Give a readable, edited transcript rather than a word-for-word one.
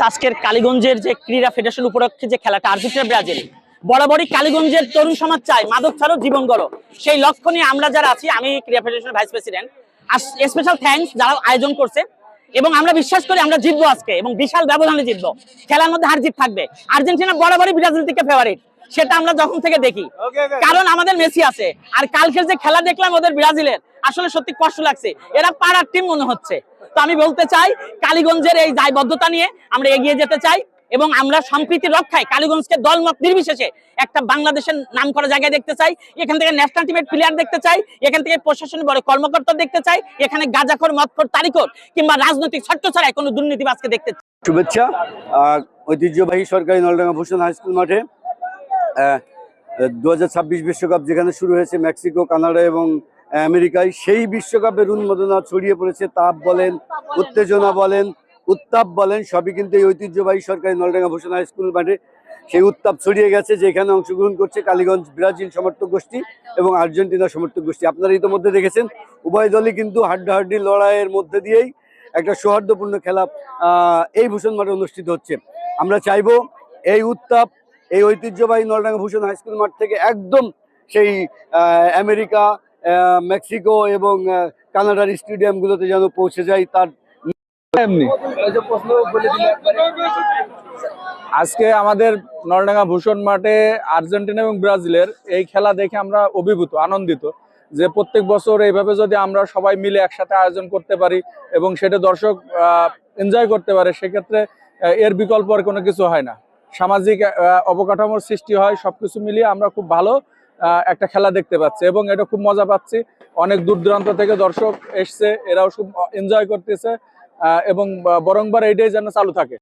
আজকের কালীগঞ্জের যে ক্রীড়া ফেডারেশন উপলক্ষে যে খেলাটা আর্জেন্টিনা ব্রাজিল, বরাবরই কালীগঞ্জের তরুণ সমাজ চায় মাদক ছাড়াও জীবন গড়ো। সেই লক্ষ্য নিয়ে আমরা যারা আছি, আমি ক্রীড়া ফেডারেশনের ভাইস প্রেসিডেন্ট, স্পেশাল থ্যাঙ্কস যারা আয়োজন করছে। এবং আমরা বিশ্বাস করি আমরা জিতবো আজকে, এবং বিশাল ব্যবধানে জিতবো। খেলার মধ্যে হার জিত থাকবে। আর্জেন্টিনা বরাবরই ব্রাজিল থেকে ফেভারিট, সেটা আমরা যখন থেকে দেখি, কারণ আমাদের মেসি আছে। আর কালকের যে খেলা দেখলাম ওদের ব্রাজিলের, আসলে সত্যি কষ্ট লাগছে। এরা পাড়ার টিম মনে হচ্ছে। তো আমি বলতে চাই, কালীগঞ্জের এই দায়বদ্ধতা নিয়ে আমরা এগিয়ে যেতে চাই, এবং আমরা সম্প্রীতি রক্ষায় কালীগঞ্জকে দলমত নির্বিশেষে একটা বাংলাদেশের নাম করা জায়গায় দেখতে চাই। এখান থেকে ন্যাশনাল টিমের প্লেয়ার দেখতে চাই, এখান থেকে প্রশাসনের বড় কর্মকর্তা দেখতে চাই, এখানে গাঁজাখোর, মদখোর, তারিখোর কিংবা রাজনৈতিক ছট্ট ছাড়াই কোনো দুর্নীতিবাজকে দেখতে চাই। শুভেচ্ছা। ঐতিহ্যবাহী সরকারি নলডাঙ্গা ভূষণ হাই স্কুল মাঠে 2026 বিশ্বকাপ যেখানে শুরু হয়েছে মেক্সিকো, কানাডা এবং আমেরিকায়, সেই বিশ্বকাপের উন্মাদনা ছড়িয়ে পড়েছে। তাপ বলেন, উত্তেজনা বলেন, উত্তাপ বলেন, সবই কিন্তু এই ঐতিহ্যবাহী সরকারি নলডাঙ্গা ভূষণ হাই স্কুল মাঠে সেই উত্তাপ ছড়িয়ে গেছে, যেখানে অংশগ্রহণ করছে কালীগঞ্জ ব্রাজিল সমর্থক গোষ্ঠী এবং আর্জেন্টিনা সমর্থক গোষ্ঠী। আপনারা ইতিমধ্যে দেখেছেন উভয় দলই কিন্তু হাড্ডাহাড্ডি লড়াইয়ের মধ্যে দিয়েই একটা সৌহার্দ্যপূর্ণ খেলা এই ভূষণ মাঠে অনুষ্ঠিত হচ্ছে। আমরা চাইবো এই উত্তাপ এই ঐতিহ্যবাহী নলডাঙ্গা ভূষণ হাই স্কুল মাঠ থেকে একদম সেই আমেরিকা, মেক্সিকো এবং কানাডার স্টেডিয়ামগুলোতে যেন পৌঁছে যায়। তার আজকে আমাদের নলডাঙ্গা ভূষণ মাঠে আর্জেন্টিনা এবং ব্রাজিলের এই খেলা দেখে আমরা অভিভূত, আনন্দিত যে প্রত্যেক বছর এইভাবে যদি আমরা সবাই মিলে একসাথে আয়োজন করতে পারি এবং সেটা দর্শক এনজয় করতে পারে, সেক্ষেত্রে এর বিকল্প আর কোনো কিছু হয় না। সামাজিক অবকাঠামোর সৃষ্টি হয়, সবকিছু মিলিয়ে আমরা খুব ভালো একটা খেলা দেখতে পাচ্ছি এবং এটা খুব মজা পাচ্ছি। অনেক দূর দূরান্ত থেকে দর্শক এসছে, এরাও খুব এনজয় করতেছে এবং বরংবার এইটাই যেন চালু থাকে।